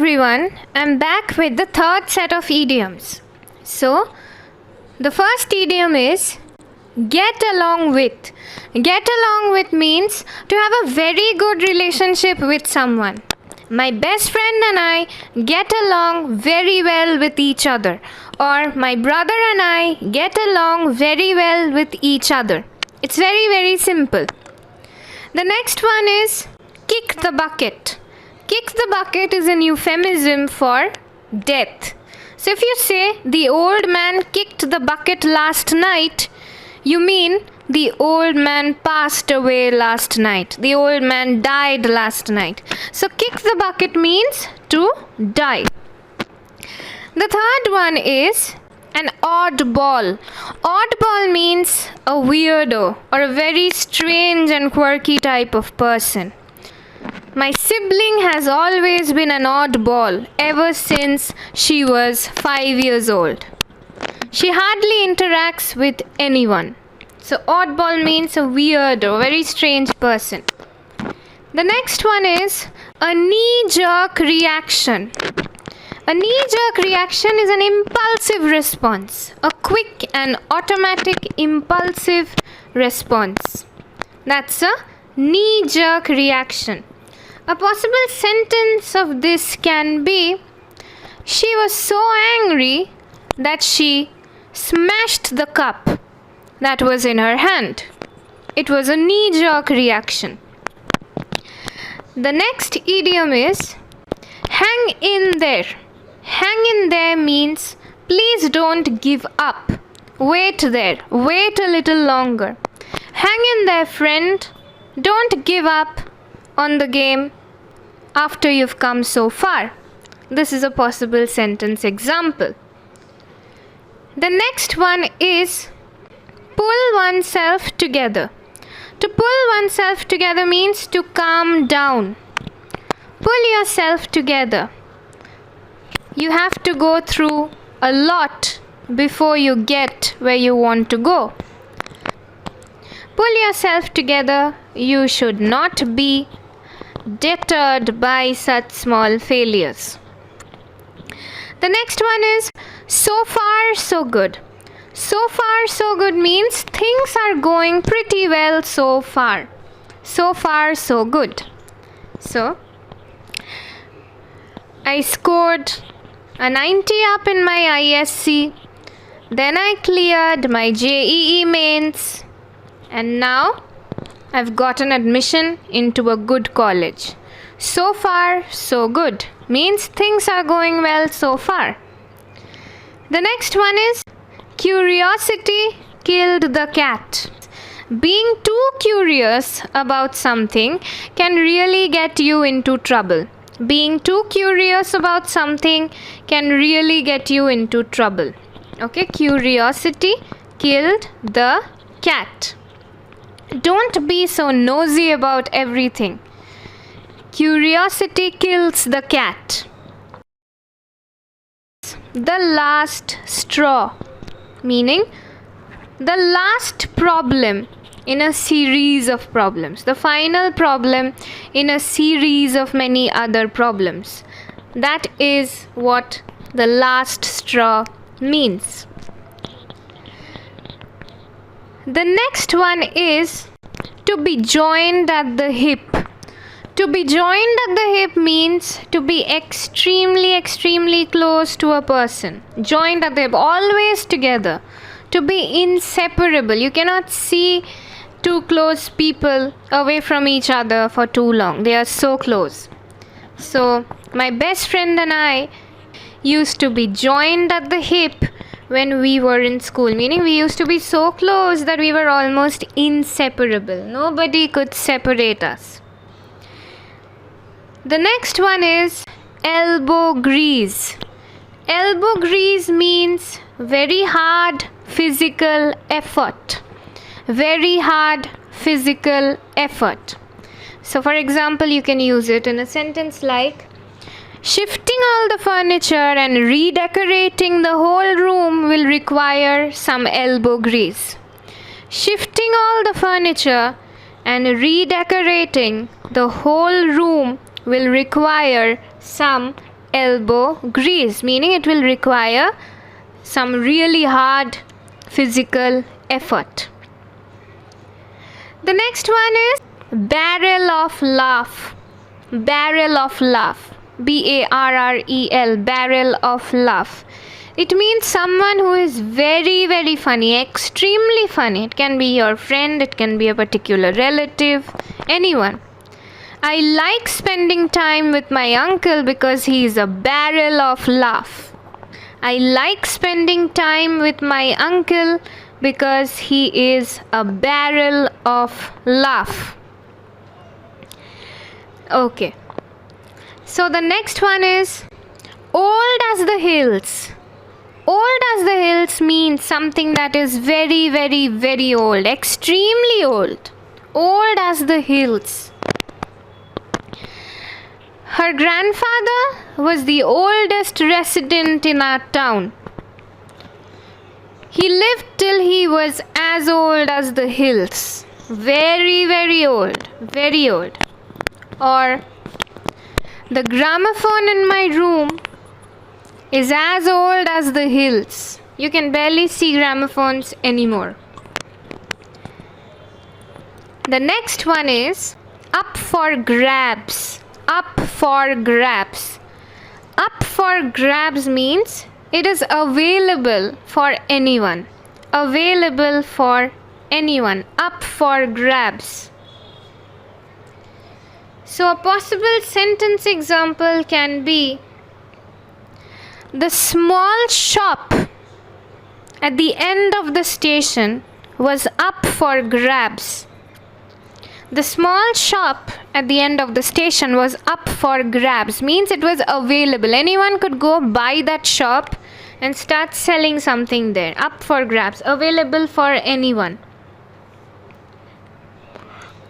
everyone, I'm back with the third set of idioms. So, the first idiom is get along with. Get along with means to have a very good relationship with someone. My best friend and I get along very well with each other. Or my brother and I get along very well with each other. It's very, very simple. The next one is kick the bucket. Kick the bucket is an euphemism for death. So if you say the old man kicked the bucket last night, you mean the old man passed away last night. The old man died last night. So kick the bucket means to die. The third one is an oddball. Oddball means a weirdo or a very strange and quirky type of person. My sibling has always been an oddball ever since she was 5 years old. She hardly interacts with anyone. So oddball means a weird or very strange person. The next one is a knee-jerk reaction. A knee-jerk reaction is an impulsive response, a quick and automatic impulsive response. That's a knee-jerk reaction. A possible sentence of this can be, she was so angry that she smashed the cup that was in her hand. It was a knee-jerk reaction. The next idiom is hang in there. Hang in there means please don't give up. Wait there. Wait a little longer. Hang in there, friend. Don't give up on the game after you've come so far. This is a possible sentence example. The next one is pull oneself together. To pull oneself together means to calm down. Pull yourself together. You have to go through a lot before you get where you want to go. Pull yourself together. You should not be deterred by such small failures. The next one is so far so good. So far so good means things are going pretty well so far. So far so good. So I scored a 90 up in my ISC. Then I cleared my JEE mains. And now I've gotten admission into a good college. So far, so good. Means things are going well so far. The next one is curiosity killed the cat. Being too curious about something can really get you into trouble. Being too curious about something can really get you into trouble. Okay, curiosity killed the cat. Don't be so nosy about everything. Curiosity kills the cat. The last straw, meaning the last problem in a series of problems. The final problem in a series of many other problems. That is what the last straw means. The next one is to be joined at the hip. To be joined at the hip means to be extremely, extremely close to a person. Joined at the hip, always together. To be inseparable. You cannot see two close people away from each other for too long. They are so close. So, my best friend and I used to be joined at the hip when we were in school, meaning we used to be so close that we were almost inseparable. Nobody could separate us. The next one is elbow grease. Elbow grease means very hard physical effort. Very hard physical effort. So for example, you can use it in a sentence like, shifting all the furniture and redecorating the whole room will require some elbow grease. Shifting all the furniture and redecorating the whole room will require some elbow grease, meaning it will require some really hard physical effort. The next one is barrel of laugh. Barrel of laugh. B-A-R-R-E-L. Barrel of laugh. It means someone who is very, very funny, extremely funny. It can be your friend, it can be a particular relative, anyone. I like spending time with my uncle because he is a barrel of laugh. I like spending time with my uncle because he is a barrel of laugh. Okay. So the next one is old as the hills. Old as the hills means something that is very, very, very old, extremely old. Old as the hills. Her grandfather was the oldest resident in our town. He lived till he was as old as the hills. Very, very old. Very old. Or the gramophone in my room is as old as the hills. You can barely see gramophones anymore. The next one is up for grabs. Up for grabs. Up for grabs means it is available for anyone. Available for anyone. Up for grabs. So a possible sentence example can be the small shop at the end of the station was up for grabs. The small shop at the end of the station was up for grabs, means it was available. Anyone could go buy that shop and start selling something there. Up for grabs, available for anyone.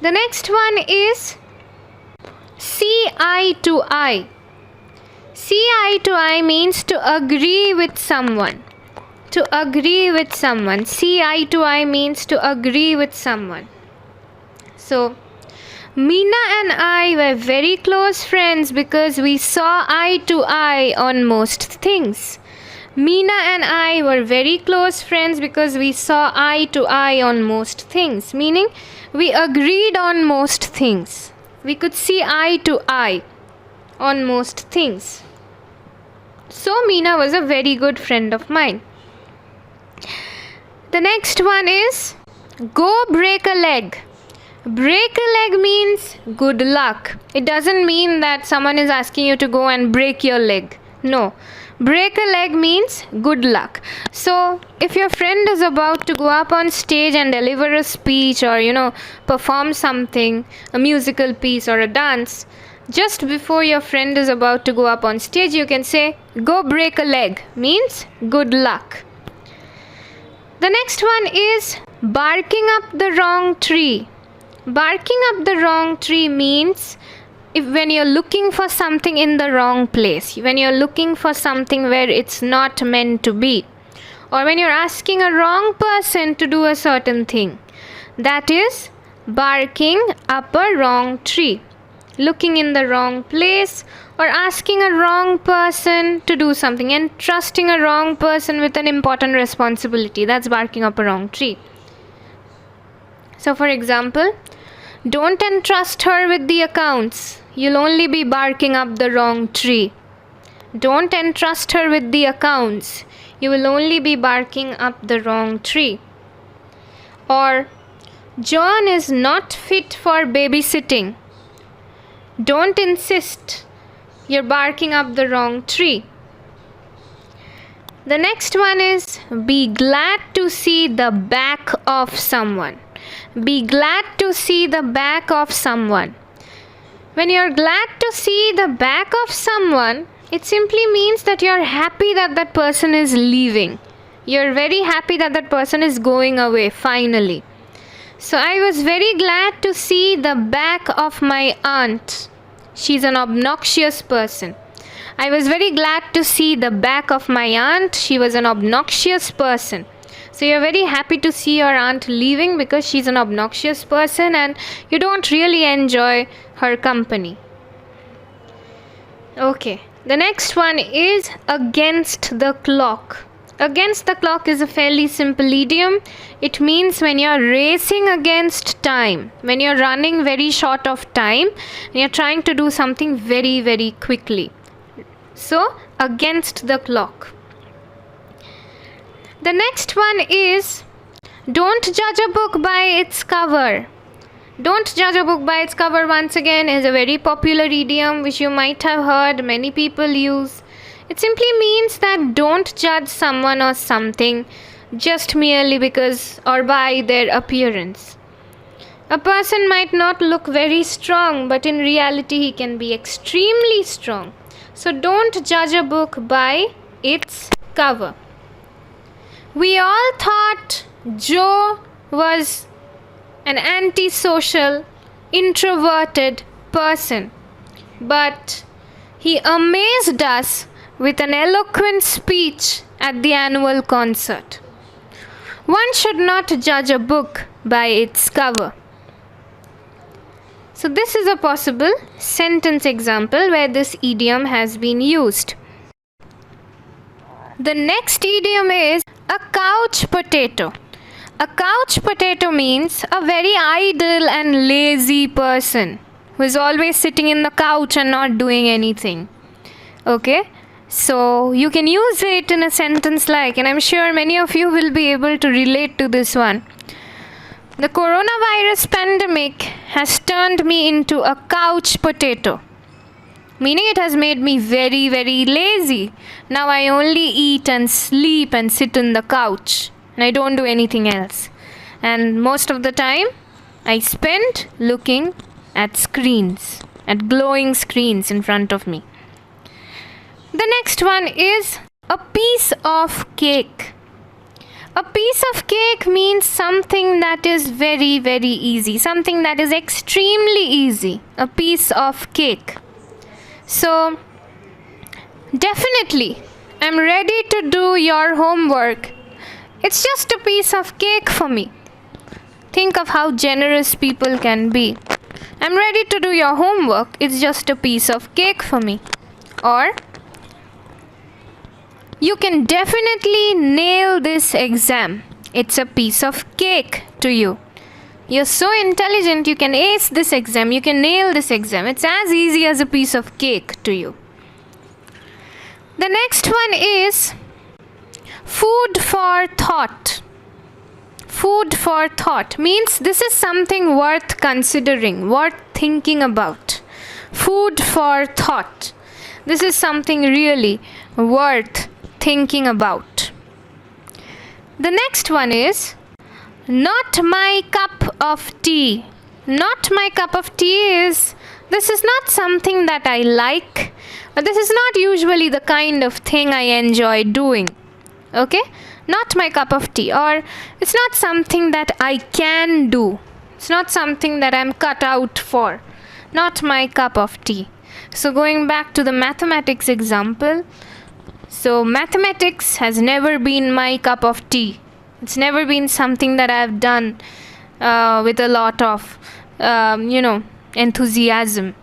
The next one is see eye to eye. See eye to eye means to agree with someone. To agree with someone. See eye to eye means to agree with someone. So, Meena and I were very close friends because we saw eye to eye on most things. Meena and I were very close friends because we saw eye to eye on most things. Meaning, we agreed on most things. We could see eye to eye on most things. So Meena was a very good friend of mine. The next one is go break a leg. Break a leg means good luck. It doesn't mean that someone is asking you to go and break your leg. No. Break a leg means good luck. So if your friend is about to go up on stage and deliver a speech or perform something, a musical piece or a dance, just before your friend is about to go up on stage, you can say go break a leg, means good luck. The next one is barking up the wrong tree. Barking up the wrong tree means when you're looking for something in the wrong place, when you're looking for something where it's not meant to be, or when you're asking a wrong person to do a certain thing. That is barking up a wrong tree. Looking in the wrong place or asking a wrong person to do something and trusting a wrong person with an important responsibility. That's barking up a wrong tree. So for example, don't entrust her with the accounts. You'll only be barking up the wrong tree. Don't entrust her with the accounts. You will only be barking up the wrong tree. Or John is not fit for babysitting. Don't insist. You're barking up the wrong tree. The next one is be glad to see the back of someone. Be glad to see the back of someone. When you're glad to see the back of someone, it simply means that you're happy that that person is leaving. You're very happy that that person is going away finally. So I was very glad to see the back of my aunt. She's an obnoxious person. I was very glad to see the back of my aunt. She was an obnoxious person. So you're very happy to see your aunt leaving because she's an obnoxious person and you don't really enjoy her company. Okay, The next one is against the clock. Against the clock is a fairly simple idiom. It means when you're racing against time, when you're running very short of time, and you're trying to do something very, very quickly. So, against the clock. The next one is don't judge a book by its cover. Don't judge a book by its cover, once again, is a very popular idiom which you might have heard many people use. It simply means that don't judge someone or something just merely because or by their appearance. A person might not look very strong, but in reality he can be extremely strong. So don't judge a book by its cover. We all thought Joe was an antisocial, introverted person, but he amazed us with an eloquent speech at the annual concert. One should not judge a book by its cover. So this is a possible sentence example where this idiom has been used. The next idiom is a couch potato. A couch potato means a very idle and lazy person who is always sitting in the couch and not doing anything. Okay? So you can use it in a sentence like, and I'm sure many of you will be able to relate to this one. The coronavirus pandemic has turned me into a couch potato. Meaning it has made me very, very lazy. Now I only eat and sleep and sit in the couch. And I don't do anything else. And most of the time, I spend looking at screens, at glowing screens in front of me. The next one is a piece of cake. A piece of cake means something that is very, very easy. Something that is extremely easy. A piece of cake. So, definitely, I'm ready to do your homework. It's just a piece of cake for me. Think of how generous people can be. I'm ready to do your homework. It's just a piece of cake for me. Or, you can definitely nail this exam. It's a piece of cake to you. You're so intelligent, you can ace this exam. You can nail this exam. It's as easy as a piece of cake to you. The next one is food for thought. Food for thought means this is something worth considering, worth thinking about. Food for thought. This is something really worth thinking about. The next one is not my cup of tea. Not my cup of tea is, this is not something that I like, or this is not usually the kind of thing I enjoy doing. Okay? Not my cup of tea. Or it's not something that I can do. It's not something that I'm cut out for. Not my cup of tea. So going back to the mathematics example. So mathematics has never been my cup of tea. It's never been something that I've done with a lot of, enthusiasm.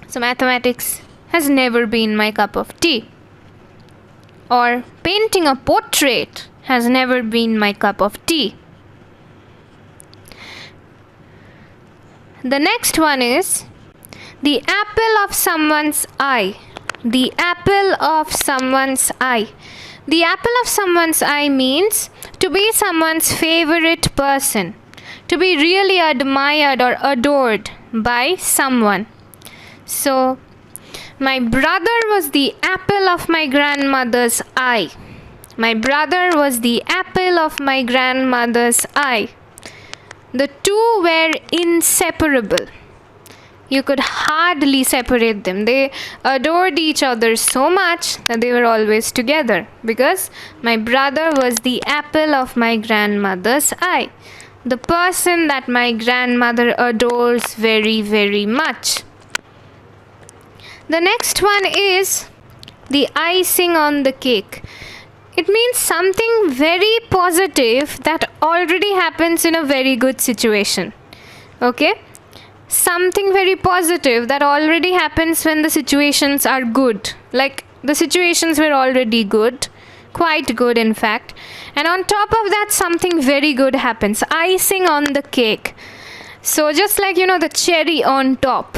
So mathematics has never been my cup of tea. Or painting a portrait has never been my cup of tea. The next one is the apple of someone's eye. The apple of someone's eye. The apple of someone's eye means to be someone's favorite person, to be really admired or adored by someone. So, my brother was the apple of my grandmother's eye. My brother was the apple of my grandmother's eye. The two were inseparable. You could hardly separate them. They adored each other so much that they were always together, because my brother was the apple of my grandmother's eye. The person that my grandmother adores very, very much. The next one is the icing on the cake. It means something very positive that already happens in a very good situation. Okay? something very positive that already happens when the situations are good. Like the situations were already good, quite good in fact. And on top of that, something very good happens. Icing on the cake. So just like, the cherry on top,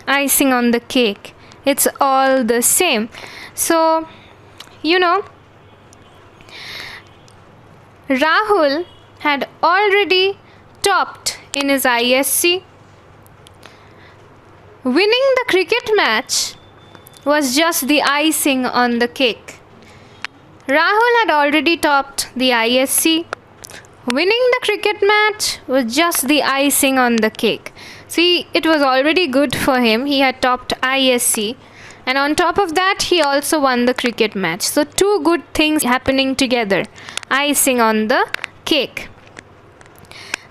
icing on the cake. It's all the same. So, Rahul had already topped in his ISC. Winning the cricket match was just the icing on the cake. Rahul had already topped the ISC. Winning the cricket match was just the icing on the cake. See, it was already good for him. He had topped ISC. And on top of that, he also won the cricket match. So, two good things happening together. Icing on the cake.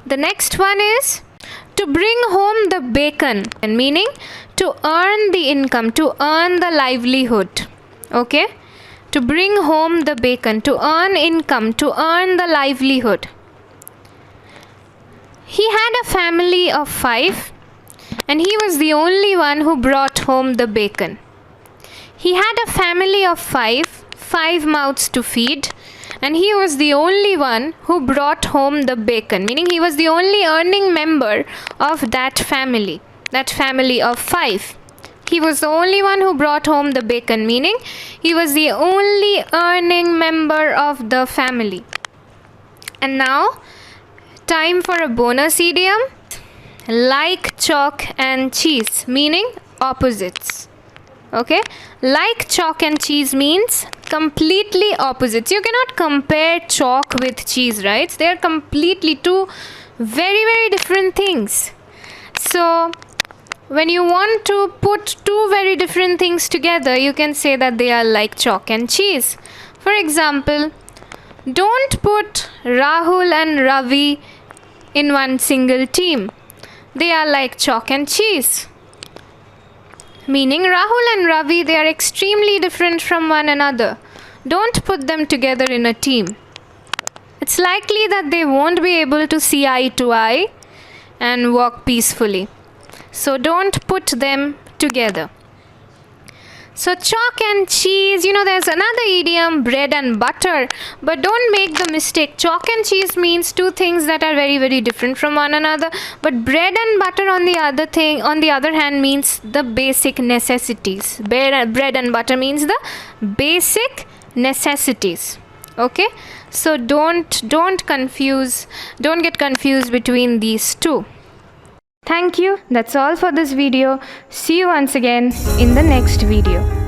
The next one is to bring home the bacon, meaning to earn the income, to earn the livelihood. Okay? To bring home the bacon, to earn income, to earn the livelihood. He had a family of 5 and he was the only one who brought home the bacon. He had a family of 5 mouths to feed, and he was the only one who brought home the bacon, meaning he was the only earning member of that family of 5. He was the only one who brought home the bacon, meaning he was the only earning member of the family. And now, time for a bonus idiom. Like chalk and cheese, meaning opposites. Okay? Like chalk and cheese means completely opposites. You cannot compare chalk with cheese, right? They are completely two very, very different things. So, when you want to put two very different things together, you can say that they are like chalk and cheese. For example, don't put Rahul and Ravi in one single team. They are like chalk and cheese. Meaning Rahul and Ravi, they are extremely different from one another. Don't put them together in a team. It's likely that they won't be able to see eye to eye and walk peacefully. So don't put them together. So chalk and cheese, there's another idiom, bread and butter. But don't make the mistake. Chalk and cheese means two things that are very, very different from one another. But bread and butter on the other hand, means the basic necessities. Bread and butter means the basic necessities. Okay? So don't get confused between these two. Thank you. That's all for this video. See you once again in the next video.